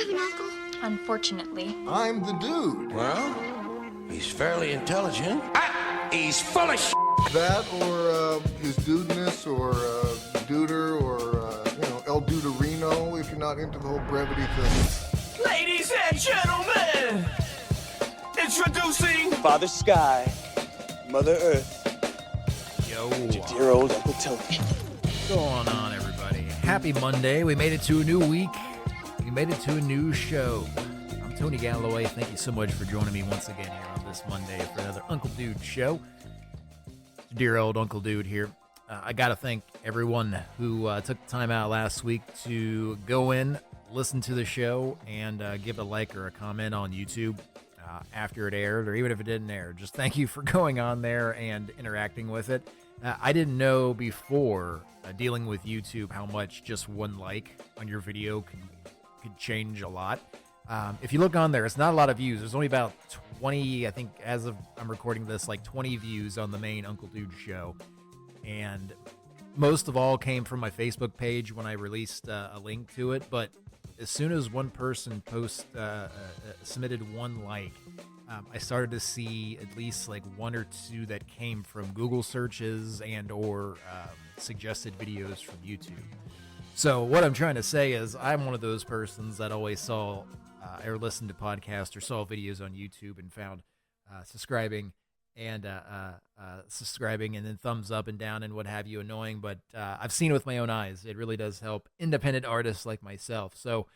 have an uncle? Unfortunately. I'm the dude. Well, he's fairly intelligent. He's full of That or his dudeness or duder or, El Duderino if you're not into the whole brevity thing. Ladies and gentlemen, introducing Father Sky, Mother Earth, Yo. dear old Uncle Tony. What's going on, everybody? Happy Monday. We made it to a new week. We made it to a new show. I'm Tony Galloway. Thank you so much for joining me once again here on this Monday for another Uncle Dude show. Dear old Uncle Dude here. I got to thank everyone who took the time out last week to go in, listen to the show, and give a like or a comment on YouTube after it aired, or even if it didn't air. Just thank you for going on there and interacting with it. I didn't know before dealing with YouTube how much just one like on your video could change a lot. If you look on there, it's not a lot of views. There's only about 20, I think, as of I'm recording this, like 20 views on the main Uncle Dude show. And most of all came from my Facebook page when I released a link to it. But as soon as one person submitted one like, I started to see at least like one or two that came from Google searches and or suggested videos from YouTube. So what I'm trying to say is I'm one of those persons that always saw or listened to podcasts or saw videos on YouTube and found subscribing and then thumbs up and down and what have you annoying. But I've seen it with my own eyes. It really does help independent artists like myself. So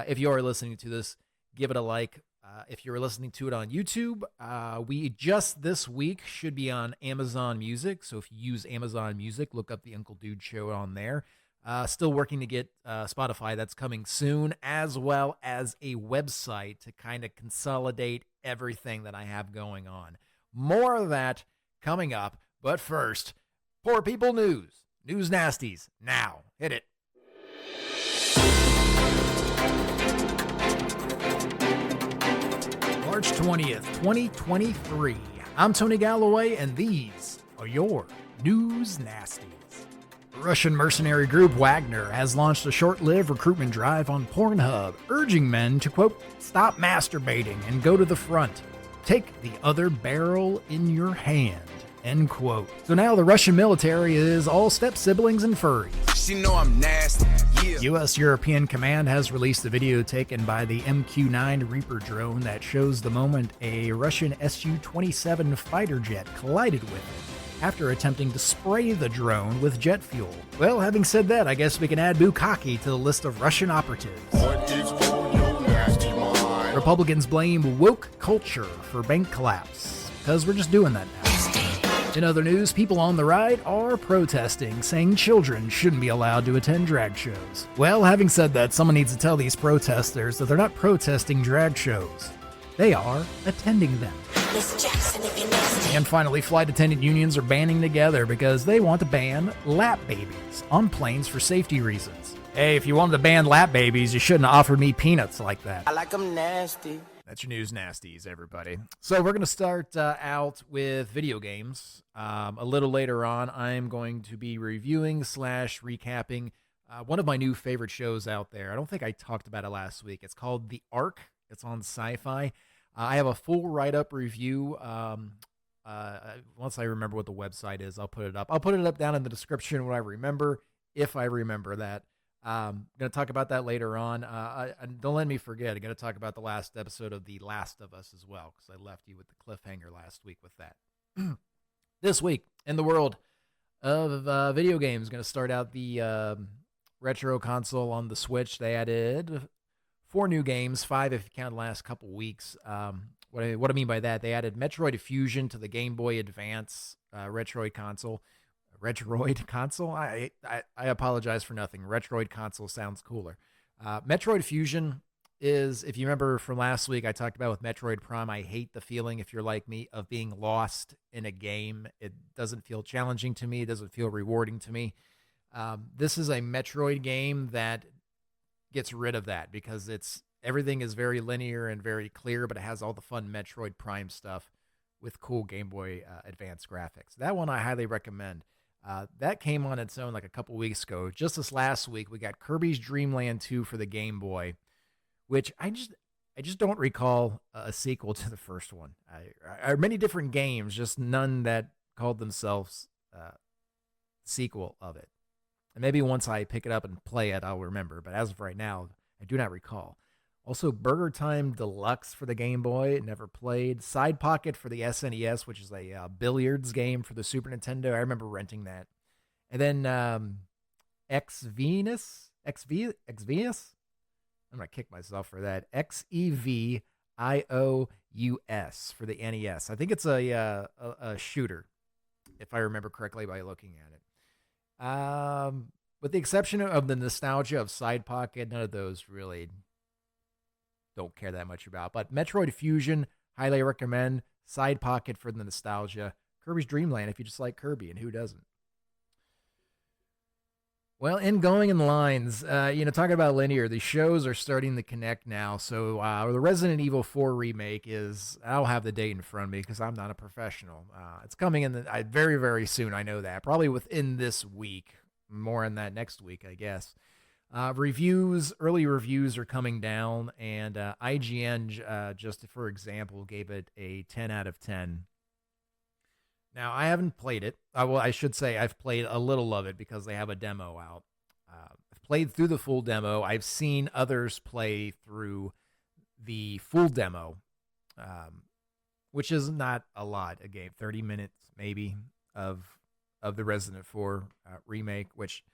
if you are listening to this, give it a like. If you're listening to it on YouTube, we just this week should be on Amazon Music. So if you use Amazon Music, look up the Uncle Dude show on there. Still working to get Spotify. That's coming soon, as well as a website to kind of consolidate everything that I have going on. More of that coming up. But first, Poor People News. News Nasties. Now, hit it. March 20th, 2023. I'm Tony Galloway, and these are your News Nasties. Russian mercenary group Wagner has launched a short-lived recruitment drive on Pornhub, urging men to, quote, stop masturbating and go to the front. Take the other barrel in your hand, end quote. So now the Russian military is all step-siblings and furries. She know I'm nasty, yeah. U.S. European Command has released a video taken by the MQ-9 Reaper drone that shows the moment a Russian Su-27 fighter jet collided with it after attempting to spray the drone with jet fuel. Well, having said that, I guess we can add Bukkake to the list of Russian operatives. What is on your nasty mind? Republicans blame woke culture for bank collapse, because we're just doing that now. In other news, people on the right are protesting, saying children shouldn't be allowed to attend drag shows. Well, having said that, someone needs to tell these protesters that they're not protesting drag shows. They are attending them. And finally, flight attendant unions are banding together because they want to ban lap babies on planes for safety reasons. Hey, if you wanted to ban lap babies, you shouldn't have offered me peanuts like that. I like them nasty. That's your News Nasties, everybody. So we're going to start out with video games. A little later on, I'm going to be reviewing / recapping one of my new favorite shows out there. I don't think I talked about it last week. It's called The Ark. It's on SyFy. I have a full write-up review. Once I remember what the website is, I'll put it up. I'll put it up down in the description when I remember, if I remember that. I'm going to talk about that later on. Don't let me forget, I'm going to talk about the last episode of The Last of Us as well, because I left you with the cliffhanger last week with that. This week, in the world of video games, going to start out the retro console on the Switch. They added 4 new games, 5 if you count the last couple weeks. What I mean by that, they added Metroid Fusion to the Game Boy Advance Retroid console. Retroid console? I apologize for nothing. Retroid console sounds cooler. Metroid Fusion is, if you remember from last week, I talked about with Metroid Prime, I hate the feeling, if you're like me, of being lost in a game. It doesn't feel challenging to me. It doesn't feel rewarding to me. This is a Metroid game that gets rid of that because everything is very linear and very clear, but it has all the fun Metroid Prime stuff with cool Game Boy Advance graphics. That one I highly recommend. That came on its own like a couple weeks ago. Just this last week, we got Kirby's Dream Land 2 for the Game Boy, which I just don't recall a sequel to the first one. I many different games, just none that called themselves sequel of it. And maybe once I pick it up and play it, I'll remember. But as of right now, I do not recall. Also, Burger Time Deluxe for the Game Boy, never played. Side Pocket for the SNES, which is a billiards game for the Super Nintendo. I remember renting that. And then X-Venus? I'm going to kick myself for that. Xevious for the NES. I think it's a shooter, if I remember correctly by looking at it. With the exception of the nostalgia of Side Pocket, none of those really don't care that much about. But Metroid Fusion, highly recommend. Side Pocket for the nostalgia. Kirby's Dream Land if you just like Kirby, and who doesn't? Well, in going in lines, talking about linear, the shows are starting to connect now. So the Resident Evil 4 remake I don't have the date in front of me because I'm not a professional. It's coming in very, very soon. I know that. Probably within this week. More on that next week, I guess. Early reviews are coming down, and IGN, just for example, gave it a 10 out of 10. Now, I haven't played it. I should say I've played a little of it because they have a demo out. I've played through the full demo. I've seen others play through the full demo, which is not a lot. A game, 30 minutes maybe of the Resident 4 remake, which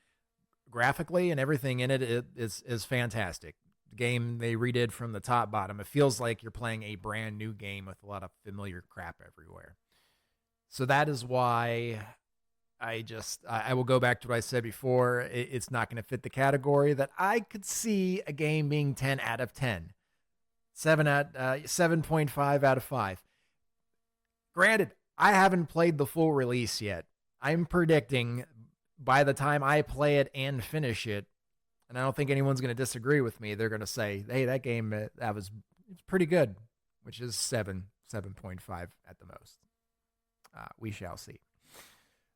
graphically and everything in it is fantastic. The game they redid from the top bottom. It feels like you're playing a brand new game with a lot of familiar crap everywhere. So that is why I will go back to what I said before. It's not going to fit the category that I could see a game being 10 out of 10. 7.5 out of 5. Granted, I haven't played the full release yet. I'm predicting by the time I play it and finish it, and I don't think anyone's going to disagree with me, they're going to say, hey, that game, it's pretty good, which is 7.5 at the most. We shall see.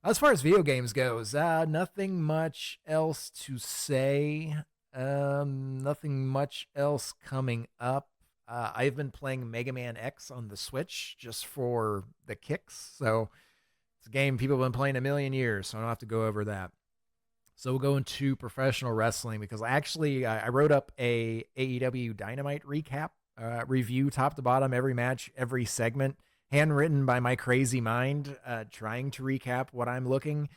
As far as video games goes, nothing much else to say. Nothing much else coming up. I've been playing Mega Man X on the Switch just for the kicks. So it's a game people have been playing a million years, so I don't have to go over that. So we'll go into professional wrestling because I wrote up a AEW Dynamite recap, review top to bottom, every match, every segment, handwritten by my crazy mind, trying to recap what I'm looking.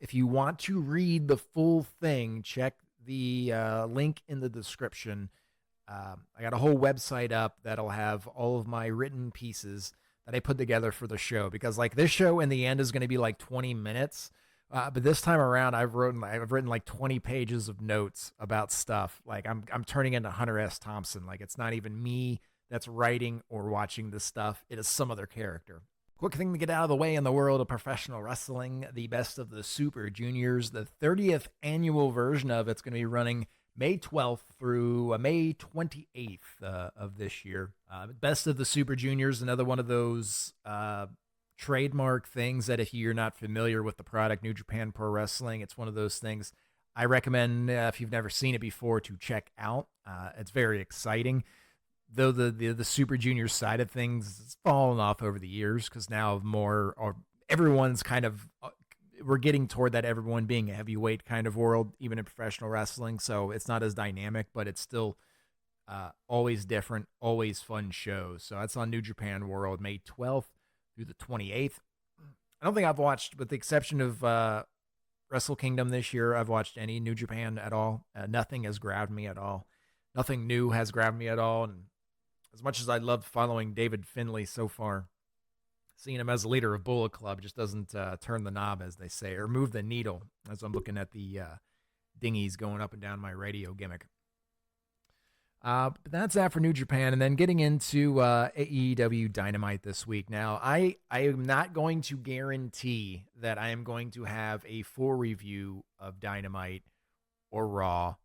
If you want to read the full thing, check the link in the description. I got a whole website up that'll have all of my written pieces that I put together for the show, because like this show in the end is going to be like 20 minutes. But this time around, I've written like 20 pages of notes about stuff. Like I'm turning into Hunter S. Thompson. Like it's not even me that's writing or watching this stuff. It is some other character. Quick thing to get out of the way in the world of professional wrestling, the Best of the Super Juniors, the 30th annual version of it's going to be running May 12th through May 28th of this year. Best of the Super Juniors, another one of those trademark things that if you're not familiar with the product, New Japan Pro Wrestling, it's one of those things I recommend if you've never seen it before to check out. It's very exciting. Though the Super Junior side of things has fallen off over the years because now everyone's kind of, we're getting toward that everyone being a heavyweight kind of world, even in professional wrestling. So it's not as dynamic, but it's still always different, always fun shows. So that's on New Japan World, May 12th through the 28th. I don't think I've watched, with the exception of Wrestle Kingdom this year, I've watched any New Japan at all. Nothing has grabbed me at all. Nothing new has grabbed me at all. And as much as I loved following David Finlay so far, seeing him as a leader of Bullet Club just doesn't turn the knob, as they say, or move the needle, as I'm looking at the dinghies going up and down my radio gimmick. But that's that for New Japan. And then getting into AEW Dynamite this week. Now, I am not going to guarantee that I am going to have a full review of Dynamite or Raw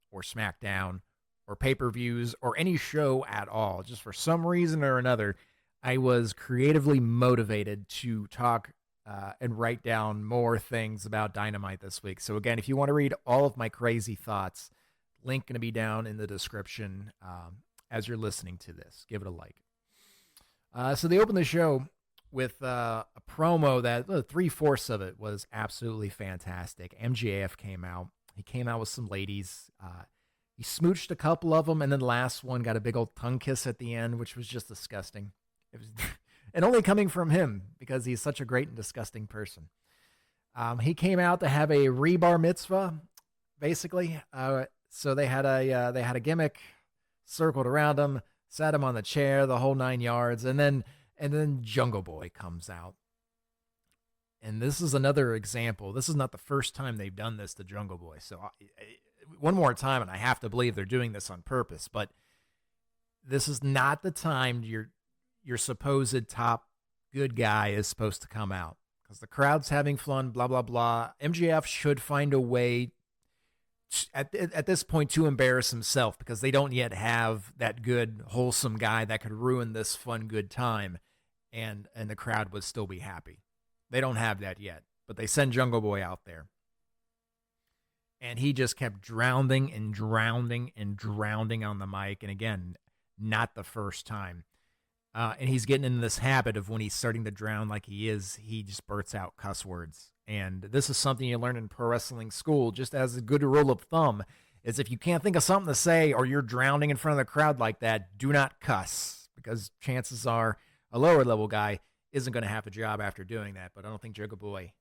or SmackDown or pay-per-views or any show at all. Just for some reason or another, I was creatively motivated to talk and write down more things about Dynamite this week. So again, if you want to read all of my crazy thoughts, Link going to be down in the description as you're listening to this. Give it a like. So they opened the show with a promo that 3/4 of it was absolutely fantastic. MJF came out. He came out with some ladies. He smooched a couple of them, and then the last one got a big old tongue kiss at the end, which was just disgusting. It was, and only coming from him because he's such a great and disgusting person. He came out to have a rebar mitzvah, basically. So they had a gimmick circled around him, sat him on the chair, the whole 9 yards, and then Jungle Boy comes out. And this is another example. This is not the first time they've done this to Jungle Boy. So one more time, and I have to believe they're doing this on purpose, but this is not the time your supposed top good guy is supposed to come out, because the crowd's having fun, blah, blah, blah. MJF should find a way at this point to embarrass himself, because they don't yet have that good, wholesome guy that could ruin this fun, good time, and the crowd would still be happy. They don't have that yet, but they send Jungle Boy out there. And he just kept drowning and drowning and drowning on the mic. And again, not the first time. And he's getting in this habit of when he's starting to drown like he is, he just bursts out cuss words. And this is something you learn in pro wrestling school, just as a good rule of thumb, is if you can't think of something to say or you're drowning in front of the crowd like that, do not cuss, because chances are a lower level guy isn't going to have a job after doing that. But I don't think Jungle Boy,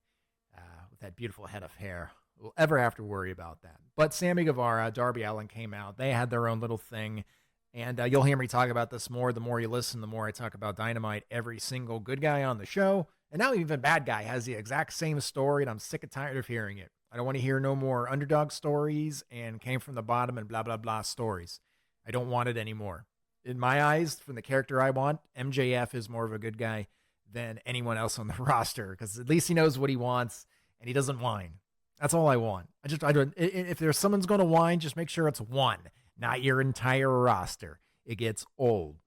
with that beautiful head of hair, will ever have to worry about that. But Sammy Guevara, Darby Allin came out. They had their own little thing. And you'll hear me talk about this more. The more you listen, the more I talk about Dynamite. Every single good guy on the show, and now even bad guy, has the exact same story, and I'm sick and tired of hearing it. I don't want to hear no more underdog stories and came from the bottom and blah, blah, blah stories. I don't want it anymore. In my eyes, from the character I want, MJF is more of a good guy than anyone else on the roster, because at least he knows what he wants, and he doesn't whine. That's all I want. If there's someone's going to whine, just make sure it's one, not your entire roster. It gets old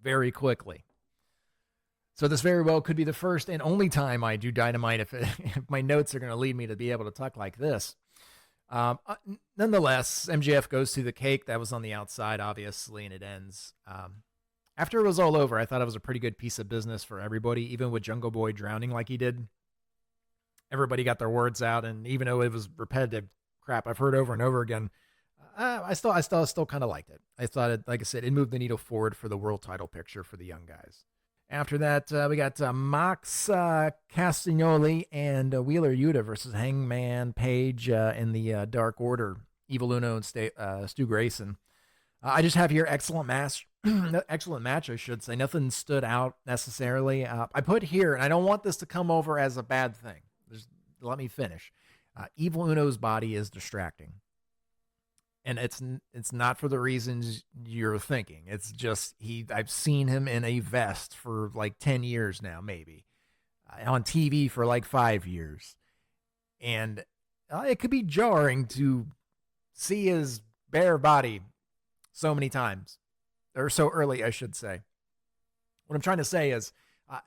very quickly. So this very well could be the first and only time I do Dynamite if my notes are going to lead me to be able to talk like this. Nonetheless, MJF goes through the cake. That was on the outside, obviously, and it ends. After it was all over, I thought it was a pretty good piece of business for everybody, even with Jungle Boy drowning like he did. Everybody got their words out, and even though it was repetitive crap I've heard over and over again, I still kind of liked it. I thought it, like I said, it moved the needle forward for the world title picture for the young guys. After that, we got Mox Castagnoli and Wheeler Yuta versus Hangman Page in the Dark Order, Evil Uno and Stu Grayson. I just have here excellent match. Excellent match, I should say. Nothing stood out necessarily. I put here, and I don't want this to come over as a bad thing. Just let me finish. Evil Uno's body is distracting. And it's not for the reasons you're thinking. It's just I've seen him in a vest for like 10 years now, maybe. On TV for like 5 years. And it could be jarring to see his bare body so many times. Or so early, I should say. What I'm trying to say is,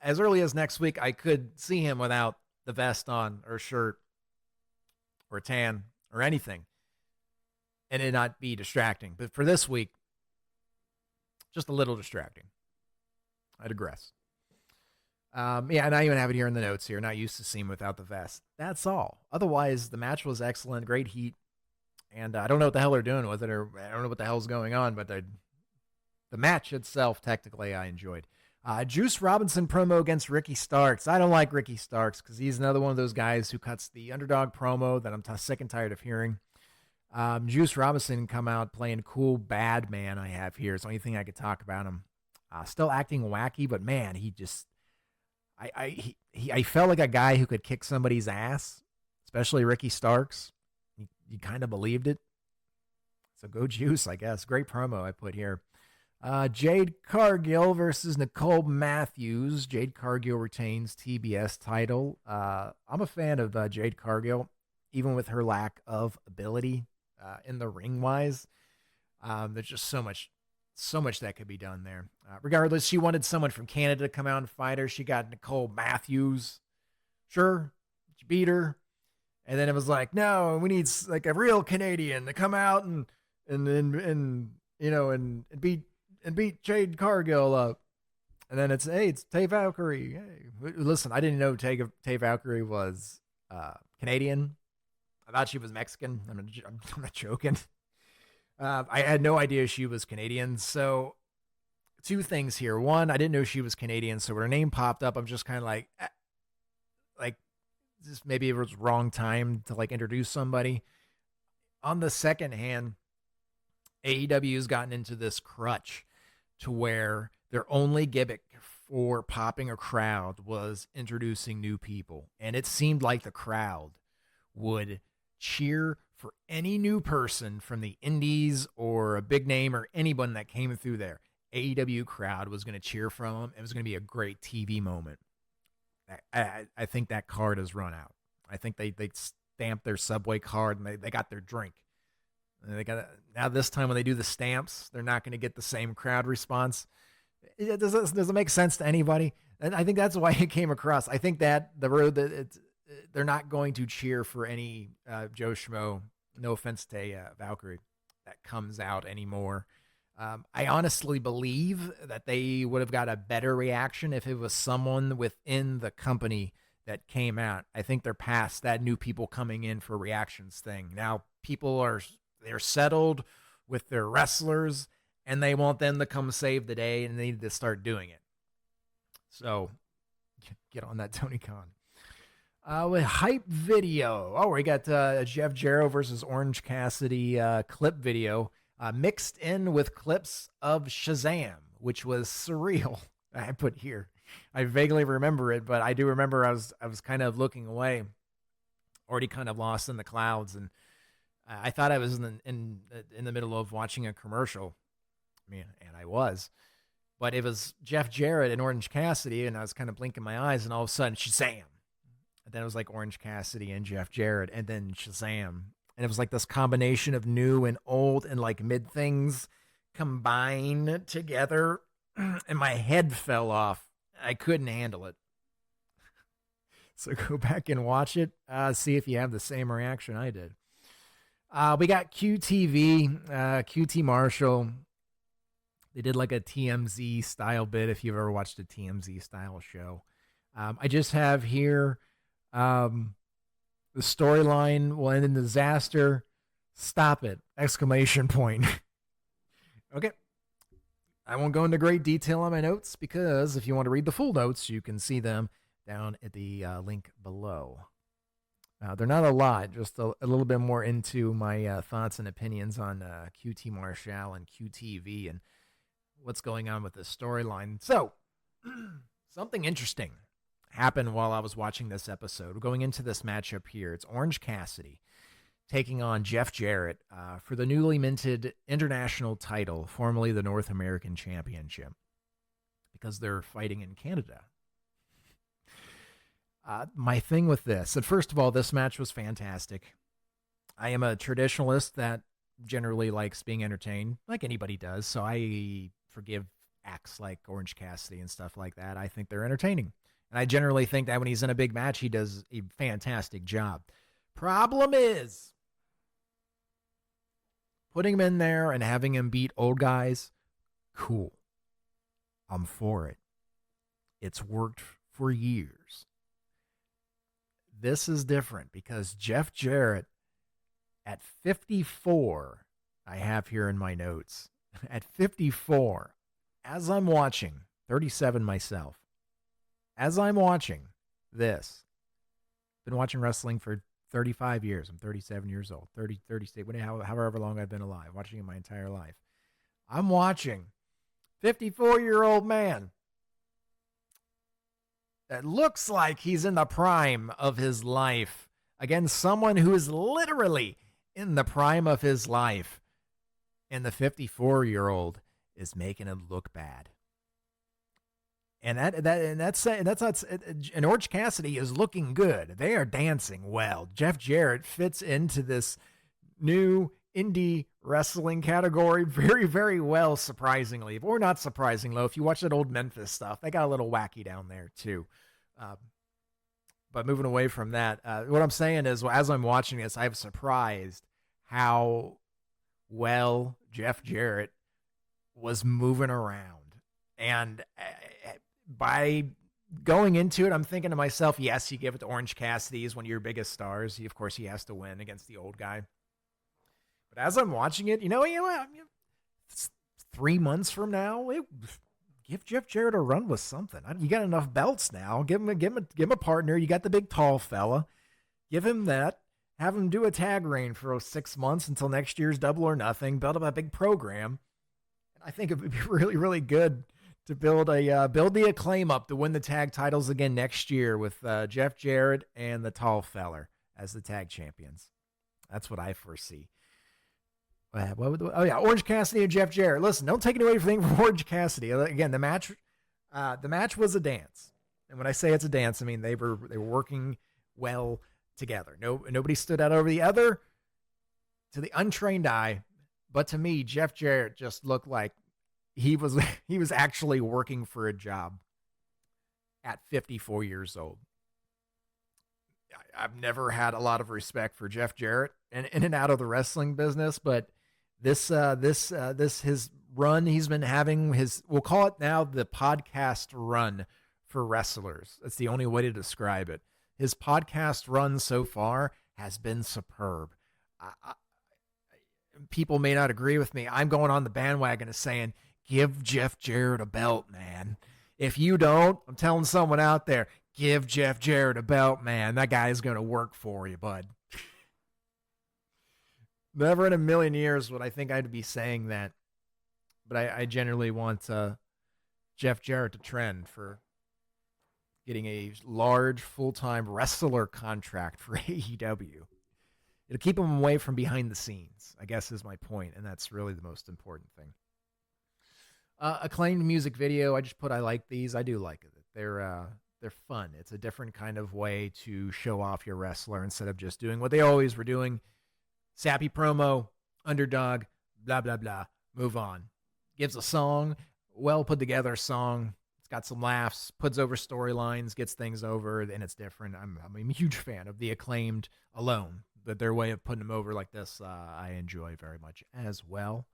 as early as next week, I could see him without the vest on, or shirt, or tan, or anything, and it not be distracting. But for this week, just a little distracting. I digress. Yeah, and I even have it here in the notes here. Not used to seeing him without the vest. That's all. Otherwise, the match was excellent. Great heat. And I don't know what the hell they're doing with it, or I don't know what the hell's going on, but the match itself, technically, I enjoyed. Juice Robinson promo against Ricky Starks. I don't like Ricky Starks because he's another one of those guys who cuts the underdog promo that I'm sick and tired of hearing. Juice Robinson come out playing cool bad man I have here. It's the only thing I could talk about him. Still acting wacky, but man, he just... I felt like a guy who could kick somebody's ass, especially Ricky Starks. You kind of believed it. So go Juice, I guess. Great promo I put here. Jade Cargill versus Nicole Matthews. Jade Cargill retains TBS title. I'm a fan of Jade Cargill, even with her lack of ability in the ring wise. There's just so much that could be done there. Regardless, she wanted someone from Canada to come out and fight her. She got Nicole Matthews. Sure, she beat her. And then it was like, no, we need like a real Canadian to come out and beat Jade Cargill up. And then it's Tay Valkyrie. Hey, listen, I didn't know Tay Valkyrie was Canadian. I thought she was Mexican. I'm not joking. I had no idea she was Canadian. So two things here. One, I didn't know she was Canadian. So when her name popped up, I'm just kind of like, just maybe it was wrong time to like introduce somebody. On the second hand, AEW has gotten into this crutch to where their only gimmick for popping a crowd was introducing new people. And it seemed like the crowd would cheer for any new person from the indies or a big name or anyone that came through there. AEW crowd was going to cheer from them. It was going to be a great TV moment. I think that card has run out. I think they stamped their Subway card and they got their drink. And now this time when they do the stamps, they're not going to get the same crowd response. Does it make sense to anybody? And I think that's why it came across. I think that the road that they're not going to cheer for any Joe Schmo. No offense to Valkyrie that comes out anymore. I honestly believe that they would have got a better reaction if it was someone within the company that came out. I think they're past that new people coming in for reactions thing. Now they're settled with their wrestlers and they want them to come save the day and they need to start doing it. So get on that, Tony Khan. With hype video. Oh, we got Jeff Jarrett versus Orange Cassidy clip video. Mixed in with clips of Shazam, which was surreal. I put here. I vaguely remember it, but I do remember I was kind of looking away, already kind of lost in the clouds, and I thought I was in the middle of watching a commercial. I mean, and I was, but it was Jeff Jarrett and Orange Cassidy, and I was kind of blinking my eyes, and all of a sudden Shazam, and then it was like Orange Cassidy and Jeff Jarrett, and then Shazam. And it was like this combination of new and old and like mid things combined together. And my head fell off. I couldn't handle it. So go back and watch it. See if you have the same reaction I did. We got QTV, QT Marshall. They did like a TMZ style bit if you've ever watched a TMZ style show. I just have here... the storyline will end in disaster. Stop it! Exclamation point. Okay. I won't go into great detail on my notes because if you want to read the full notes, you can see them down at the link below. They're not a lot, just a little bit more into my thoughts and opinions on QT Marshall and QTV and what's going on with this storyline. So, something interesting happened while I was watching this episode. Going into this matchup here, it's Orange Cassidy taking on Jeff Jarrett for the newly minted international title, formerly the North American Championship, because they're fighting in Canada. My thing with this, and first of all, this match was fantastic. I am a traditionalist that generally likes being entertained, like anybody does, so I forgive acts like Orange Cassidy and stuff like that. I think they're entertaining. And I generally think that when he's in a big match, he does a fantastic job. Problem is, putting him in there and having him beat old guys, cool. I'm for it. It's worked for years. This is different because Jeff Jarrett, at 54, I have here in my notes, at 54, as I'm watching, 37 myself, as I'm watching this, been watching wrestling for 35 years. I'm 37 years old, 36, however long I've been alive, watching it my entire life. I'm watching 54-year-old man that looks like he's in the prime of his life against someone who is literally in the prime of his life. And the 54-year-old is making him look bad. And and Orange Cassidy is looking good. They are dancing well. Jeff Jarrett fits into this new indie wrestling category very, very well, surprisingly. Or not surprisingly. If you watch that old Memphis stuff, they got a little wacky down there too. But moving away from that, what I'm saying is, as I'm watching this, I'm surprised how well Jeff Jarrett was moving around. And by going into it, I'm thinking to myself, yes, you give it to Orange Cassidy. He's one of your biggest stars. Of course, he has to win against the old guy. But as I'm watching it, 3 months from now, give Jeff Jarrett a run with something. You got enough belts now. Give him a partner. You got the big tall fella. Give him that. Have him do a tag reign for 6 months until next year's Double or Nothing. Build up a big program. And I think it would be really, really good to build the Acclaim up to win the tag titles again next year with Jeff Jarrett and the tall feller as the tag champions. That's what I foresee. Orange Cassidy and Jeff Jarrett. Listen, don't take anything from Orange Cassidy. Again, the match was a dance, and when I say it's a dance, I mean they were working well together. Nobody stood out over the other to the untrained eye, but to me, Jeff Jarrett just looked like he was actually working for a job at 54 years old. I've never had a lot of respect for Jeff Jarrett in and out of the wrestling business, but this his run he's been having, we'll call it now the podcast run for wrestlers. That's the only way to describe it. His podcast run so far has been superb. People may not agree with me. I'm going on the bandwagon of saying, give Jeff Jarrett a belt, man. If you don't, I'm telling someone out there, give Jeff Jarrett a belt, man. That guy is going to work for you, bud. Never in a million years would I think I'd be saying that. But I generally want Jeff Jarrett to trend for getting a large full-time wrestler contract for AEW. It'll keep him away from behind the scenes, I guess is my point, and that's really the most important thing. Acclaimed music video. I like these. I do like it. They're fun. It's a different kind of way to show off your wrestler instead of just doing what they always were doing. Sappy promo, underdog, blah, blah, blah. Move on. Gives a song, well put together song. It's got some laughs, puts over storylines, gets things over, and it's different. I'm a huge fan of the Acclaimed alone. But their way of putting them over like this, I enjoy very much as well.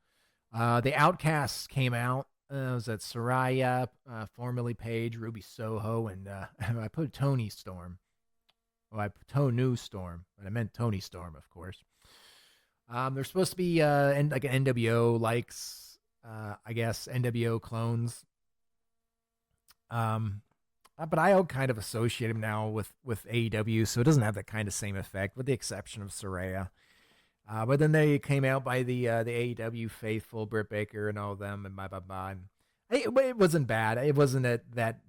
The Outcasts came out. It was at Soraya, formerly Paige, Ruby Soho, and I put Tony Storm. Well, I put Tonu Storm, but I meant Tony Storm, of course. There's supposed to be like an NWO likes, I guess, NWO clones. But I kind of associate him now with AEW, so it doesn't have that kind of same effect, with the exception of Soraya. But then they came out by the AEW faithful, Britt Baker and all of them, and blah, blah, blah. It wasn't bad. It wasn't that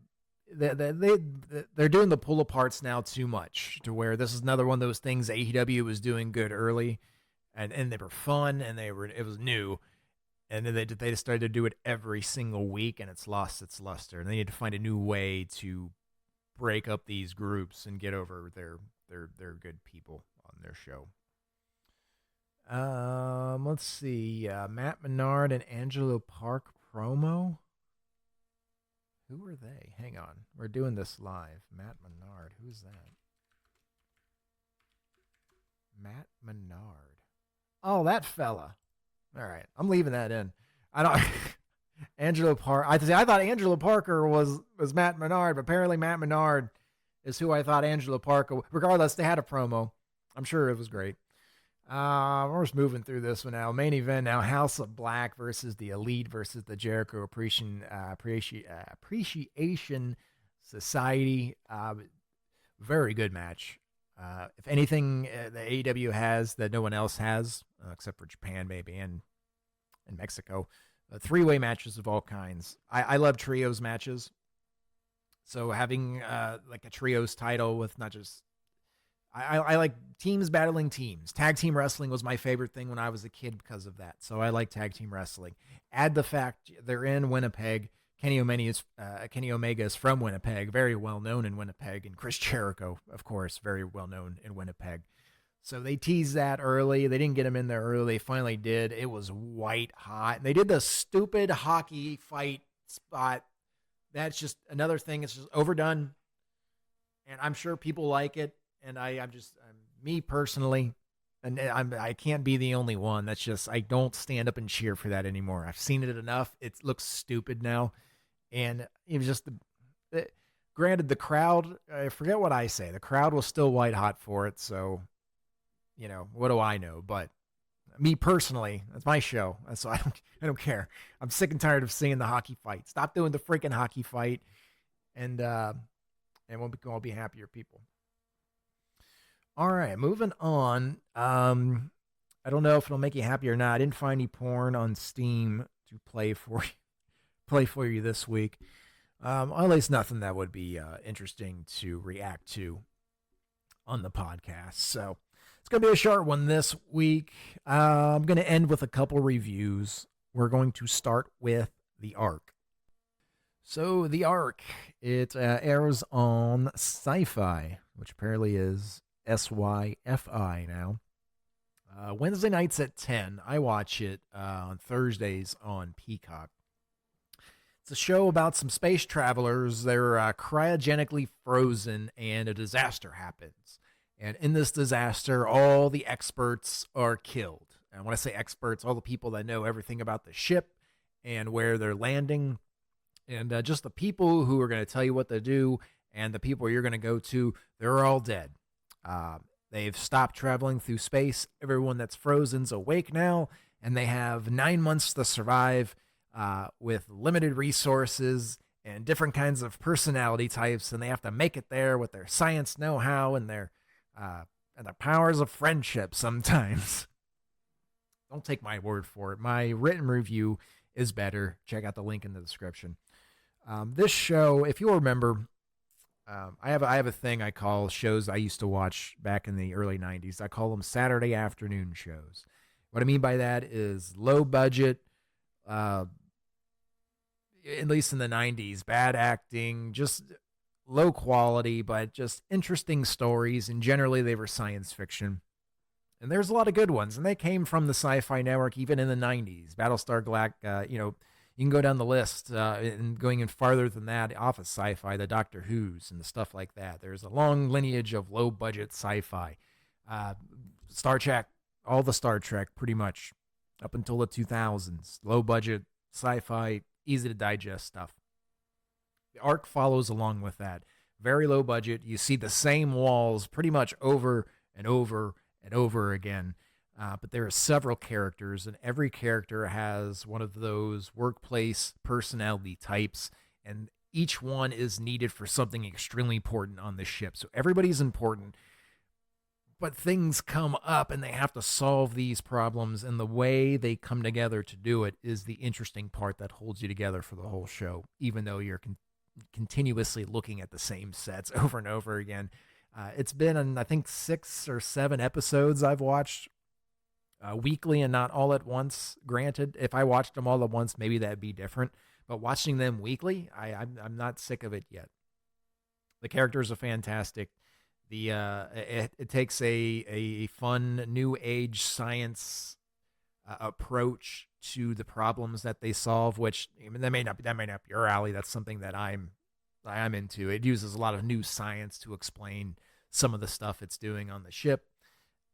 they're doing the pull aparts now too much, to where this is another one of those things AEW was doing good early, and they were fun, and it was new. And then they just started to do it every single week, and it's lost its luster. And they need to find a new way to break up these groups and get over their good people on their show. Let's see. Matt Menard and Angelo Park promo. Who are they? Hang on. We're doing this live. Matt Menard. Who's that? Matt Menard. Oh, that fella. All right, I'm leaving that in. I don't. Angelo Park. I thought Angelo Parker was Matt Menard, but apparently Matt Menard is who I thought Angelo Parker. Regardless, they had a promo. I'm sure it was great. We're just moving through this one now. Main event now: House of Black versus the Elite versus the Jericho Appreciation Society. Very good match. If anything, the AEW has that no one else has, except for Japan maybe and Mexico, three-way matches of all kinds. I love trios matches. So having like a trios title with not just, I like teams battling teams. Tag team wrestling was my favorite thing when I was a kid because of that. So I like tag team wrestling. Add the fact they're in Winnipeg. Kenny Omega is from Winnipeg, very well known in Winnipeg, and Chris Jericho, of course, very well known in Winnipeg. So they teased that early. They didn't get him in there early. They finally did. It was white hot. And they did the stupid hockey fight spot. That's just another thing. It's just overdone. And I'm sure people like it. And me personally, and I can't be the only one. That's just, I don't stand up and cheer for that anymore. I've seen it enough. It looks stupid now. And it was just, granted, the crowd, I forget what I say. The crowd was still white hot for it. So, what do I know? But me personally, that's my show. So I don't care. I'm sick and tired of seeing the hockey fight. Stop doing the freaking hockey fight. And we'll be happier people. All right, moving on. I don't know if it'll make you happy or not. I didn't find any porn on Steam to play for you this week. At least nothing that would be interesting to react to on the podcast. So it's going to be a short one this week. I'm going to end with a couple reviews. We're going to start with the Ark. So the Ark, it airs on SyFy, which apparently is SyFy now. Wednesday nights at 10. I watch it on Thursdays on Peacock. It's a show about some space travelers. They're cryogenically frozen and a disaster happens. And in this disaster, all the experts are killed. And when I say experts, all the people that know everything about the ship and where they're landing. And just the people who are going to tell you what to do and the people you're going to go to, they're all dead. They've stopped traveling through space. Everyone that's frozen's awake now, and they have 9 months to survive with limited resources and different kinds of personality types, and they have to make it there with their science know-how and their powers of friendship sometimes. Don't take my word for it. My written review is better. Check out the link in the description. This show, if you'll remember, I have a thing I call shows I used to watch back in the early 90s. I call them Saturday afternoon shows. What I mean by that is low budget, at least in the 90s, bad acting, just low quality, but just interesting stories. And generally they were science fiction. And there's a lot of good ones. And they came from the SyFy network even in the 90s. Battlestar Galactica, you can go down the list and going in farther than that off of SyFy, the Doctor Who's and the stuff like that. There's a long lineage of low-budget sci-fi. Star Trek, all the Star Trek pretty much up until the 2000s. Low-budget sci-fi, easy to digest stuff. The Ark follows along with that. Very low budget. You see the same walls pretty much over and over and over again. But there are several characters, and every character has one of those workplace personality types, and each one is needed for something extremely important on the ship. So everybody's important, but things come up, and they have to solve these problems, and the way they come together to do it is the interesting part that holds you together for the whole show, even though you're continuously looking at the same sets over and over again. It's been, I think, 6 or 7 episodes I've watched weekly and not all at once. Granted, if I watched them all at once, maybe that'd be different. But watching them weekly, I'm not sick of it yet. The characters are fantastic. It takes a fun new age science approach to the problems that they solve, which that may not be your alley. That's something that I'm into. It uses a lot of new science to explain some of the stuff it's doing on the ship.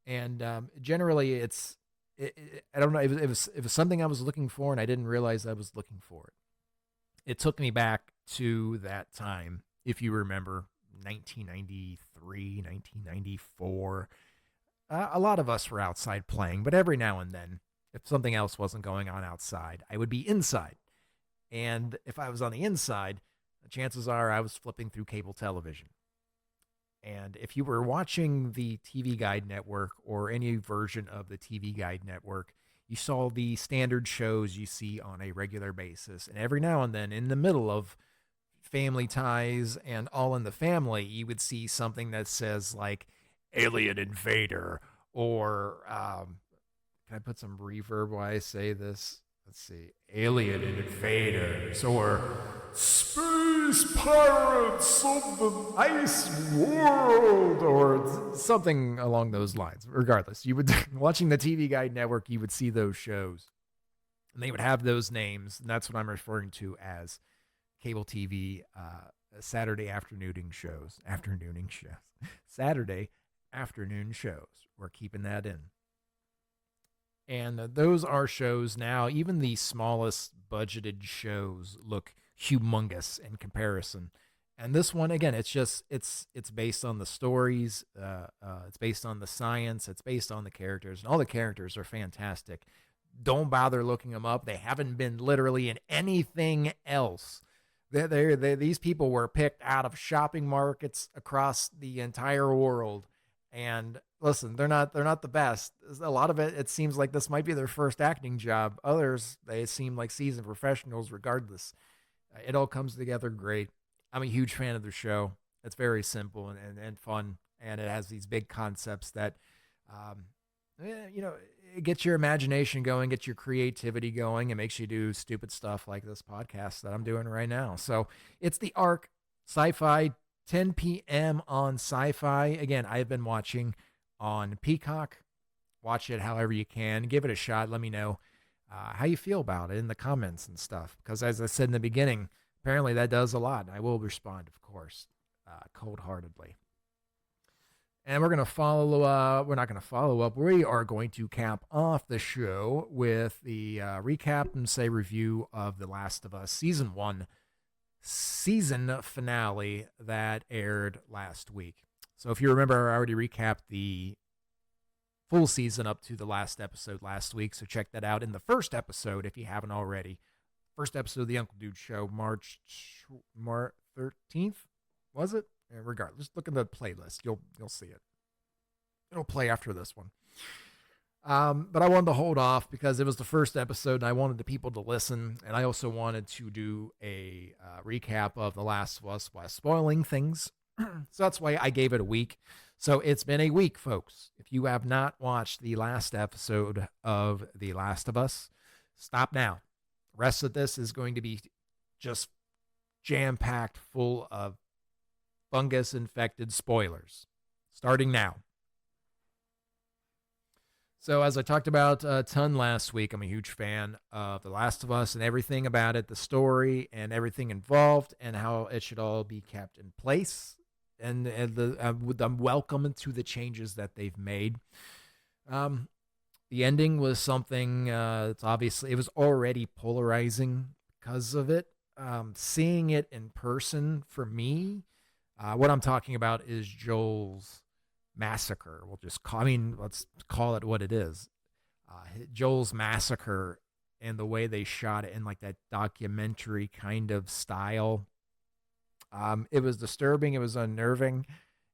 And generally, I don't know. It was something I was looking for, and I didn't realize I was looking for it. It took me back to that time, if you remember, 1993, 1994. A lot of us were outside playing, but every now and then, if something else wasn't going on outside, I would be inside. And if I was on the inside, the chances are I was flipping through cable television. And if you were watching the TV Guide Network or any version of the TV Guide Network, you saw the standard shows you see on a regular basis. And every now and then, in the middle of Family Ties and All in the Family, you would see something that says like Alien Invader or, can I put some reverb while I say this? Let's see. Alien Invaders or Space Pirates of the Ice World or something along those lines. Regardless, you would watching the TV Guide Network, you would see those shows. And they would have those names, and that's what I'm referring to as cable TV Saturday afternooning shows. Saturday afternoon shows. We're keeping that in. And those are shows now. Even the smallest budgeted shows look humongous in comparison. And this one, again, it's based on the stories. It's based on the science. It's based on the characters. And all the characters are fantastic. Don't bother looking them up. They haven't been literally in anything else. These people were picked out of shopping markets across the entire world. And listen, they're not the best. A lot of it seems like this might be their first acting job. Others, they seem like seasoned professionals regardless. It all comes together great. I'm a huge fan of the show. It's very simple and fun, and it has these big concepts that, it gets your imagination going, gets your creativity going, and makes you do stupid stuff like this podcast that I'm doing right now. So it's the Ark, SyFy, 10 p.m. on SyFy. Again, I've been watching on Peacock. Watch it however you can. Give it a shot. Let me know how you feel about it in the comments and stuff. Because as I said in the beginning, apparently that does a lot. I will respond, of course, cold-heartedly. And we're going to follow up. We're not going to follow up. We are going to cap off the show with the recap and say review of The Last of Us Season 1 season finale that aired last week. So if you remember, I already recapped the full season up to the last episode last week. So check that out in the first episode if you haven't already. First episode of the Uncle Dude Show, March 13th, was it? Regardless, look at the playlist. You'll see it. It'll play after this one. But I wanted to hold off because it was the first episode and I wanted the people to listen. And I also wanted to do a recap of The Last of Us while spoiling things. So that's why I gave it a week. So it's been a week, folks. If you have not watched the last episode of The Last of Us, stop now. The rest of this is going to be just jam-packed full of fungus-infected spoilers. Starting now. So as I talked about a ton last week, I'm a huge fan of The Last of Us and everything about it, the story and everything involved and how it should all be kept in place. And I'm welcome to the changes that they've made. The ending was something, it's obviously, it was already polarizing because of it. Seeing it in person for me, what I'm talking about is Joel's massacre. Let's call it what it is. Joel's massacre and the way they shot it in like that documentary kind of style. It was disturbing. It was unnerving.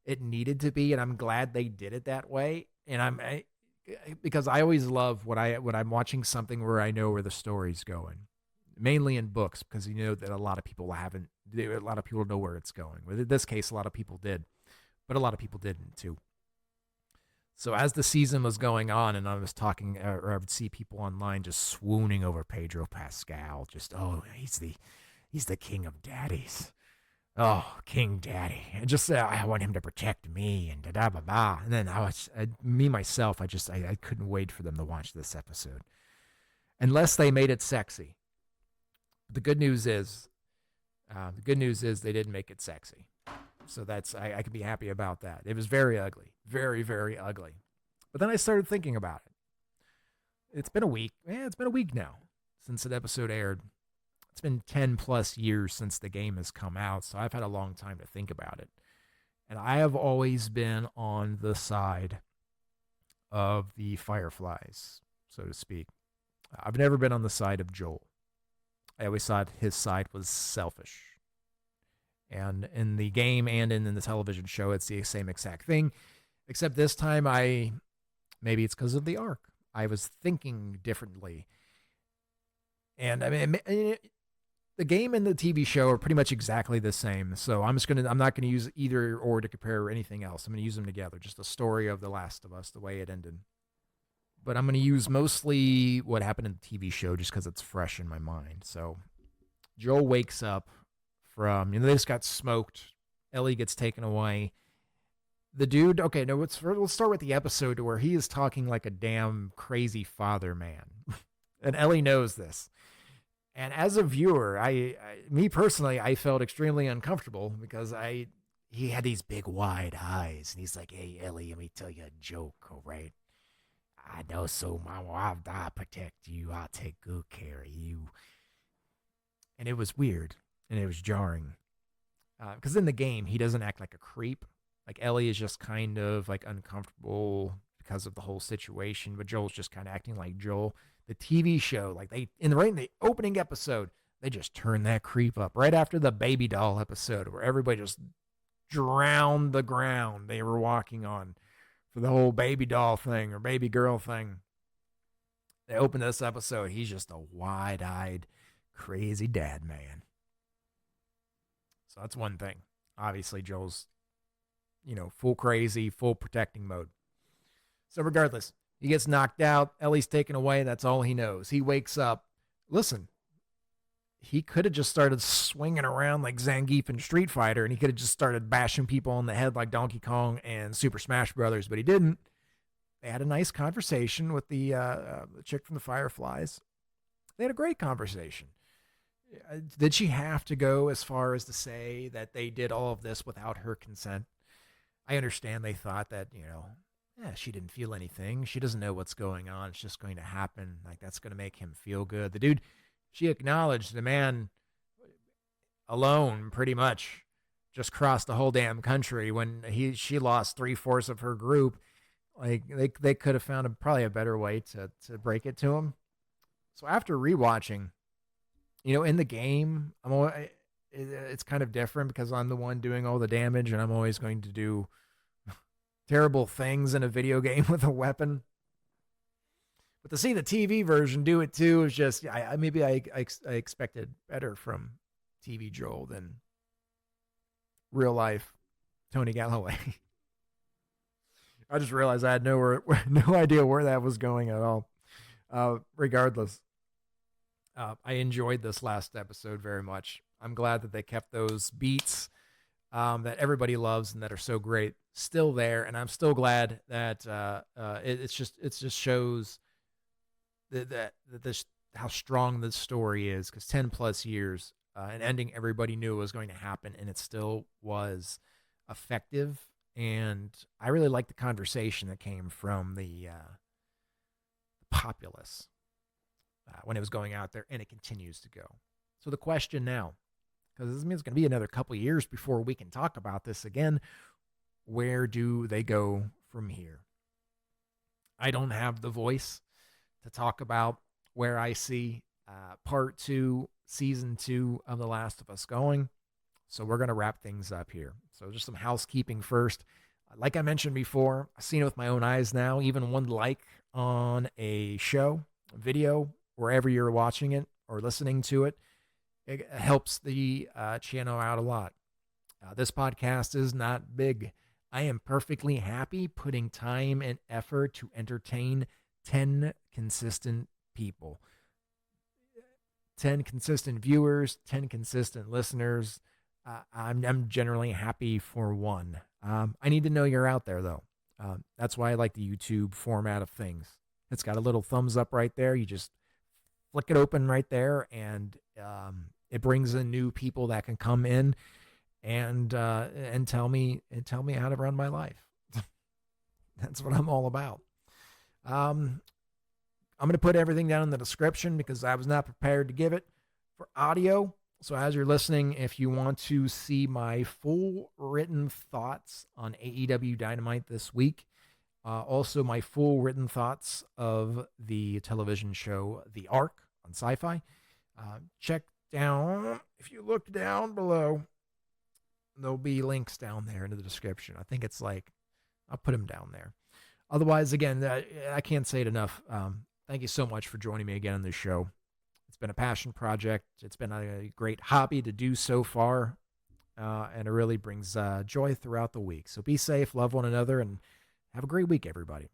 It needed to be, and I'm glad they did it that way. And because I always love when I'm watching something where I know where the story's going, mainly in books, because you know that a lot of people know where it's going. In this case, a lot of people did, but a lot of people didn't too. So as the season was going on, and I was talking, or I would see people online just swooning over Pedro Pascal, just he's the king of daddies. Oh, King Daddy. And just I want him to protect me and da-da-ba-ba. And then I couldn't wait for them to watch this episode. Unless they made it sexy. The good news is they didn't make it sexy. So that's, I can be happy about that. It was very ugly. Very, very ugly. But then I started thinking about it. It's been a week. Yeah, it's been a week now since an episode aired. It's been 10 plus years since the game has come out, so I've had a long time to think about it. And I have always been on the side of the Fireflies, so to speak. I've never been on the side of Joel. I always thought his side was selfish. And in the game and in the television show, it's the same exact thing, except this time maybe it's because of the Ark. I was thinking differently. And I mean, the game and the TV show are pretty much exactly the same. So I'm not going to use either or to compare or anything else. I'm going to use them together. Just the story of The Last of Us, the way it ended. But I'm going to use mostly what happened in the TV show just because it's fresh in my mind. So Joel wakes up from, they just got smoked. Ellie gets taken away. The dude, okay, no, let's start with the episode where he is talking like a damn crazy father man. And Ellie knows this. And as a viewer, me personally, I felt extremely uncomfortable because he had these big wide eyes, and he's like, "Hey, Ellie, let me tell you a joke, all right? I know, so my wife, I protect you. I'll take good care of you." And it was weird, and it was jarring. Because in the game, he doesn't act like a creep. Like, Ellie is just kind of, like, uncomfortable because of the whole situation, but Joel's just kind of acting like Joel. The TV show, like, in the opening episode, they just turned that creep up. Right after the baby doll episode, where everybody just drowned the ground they were walking on for the whole baby doll thing or baby girl thing. They opened this episode. He's just a wide-eyed, crazy dad man. So that's one thing. Obviously, Joel's, full crazy, full protecting mode. So regardless, he gets knocked out. Ellie's taken away. That's all he knows. He wakes up. Listen, he could have just started swinging around like Zangief in Street Fighter, and he could have just started bashing people on the head like Donkey Kong and Super Smash Brothers, but he didn't. They had a nice conversation with the chick from the Fireflies. They had a great conversation. Did she have to go as far as to say that they did all of this without her consent? I understand they thought that, she didn't feel anything. She doesn't know what's going on. It's just going to happen. Like, that's going to make him feel good. The dude, she acknowledged the man alone pretty much just crossed the whole damn country when she lost 3/4 of her group. Like, they could have found probably a better way to break it to him. So after rewatching, in the game, it's kind of different because I'm the one doing all the damage, and I'm always going to do terrible things in a video game with a weapon. But to see the TV version do it too is just, I expected better from TV Joel than real life Tony Galloway. I just realized I had no idea where that was going at all. Regardless, I enjoyed this last episode very much. I'm glad that they kept those beats that everybody loves and that are so great still there, and I'm still glad that it just shows that how strong this story is, because 10 plus years, an ending everybody knew was going to happen, and it still was effective. And I really like the conversation that came from the populace when it was going out there, and it continues to go. So the question now, because this means it's going to be another couple of years before we can talk about this again, where do they go from here? I don't have the voice to talk about where I see part 2, season 2 of The Last of Us going. So we're going to wrap things up here. So just some housekeeping first. Like I mentioned before, I've seen it with my own eyes now. Even one like on a show, a video, wherever you're watching it or listening to it, it helps the channel out a lot. This podcast is not big. I am perfectly happy putting time and effort to entertain 10 consistent people. 10 consistent viewers, 10 consistent listeners. I'm generally happy for one. I need to know you're out there, though. That's why I like the YouTube format of things. It's got a little thumbs up right there. You just flick it open right there, and it brings in new people that can come in and tell me how to run my life. That's what I'm all about. I'm going to put everything down in the description because I was not prepared to give it for audio. So as you're listening, if you want to see my full written thoughts on AEW Dynamite this week, also my full written thoughts of the television show The Ark on SyFy, check down. If you look down below, there'll be links down there in the description. I think it's I'll put them down there. Otherwise, again, I can't say it enough. Thank you so much for joining me again on this show. It's been a passion project. It's been a great hobby to do so far, and it really brings joy throughout the week. So be safe, love one another, and have a great week, everybody.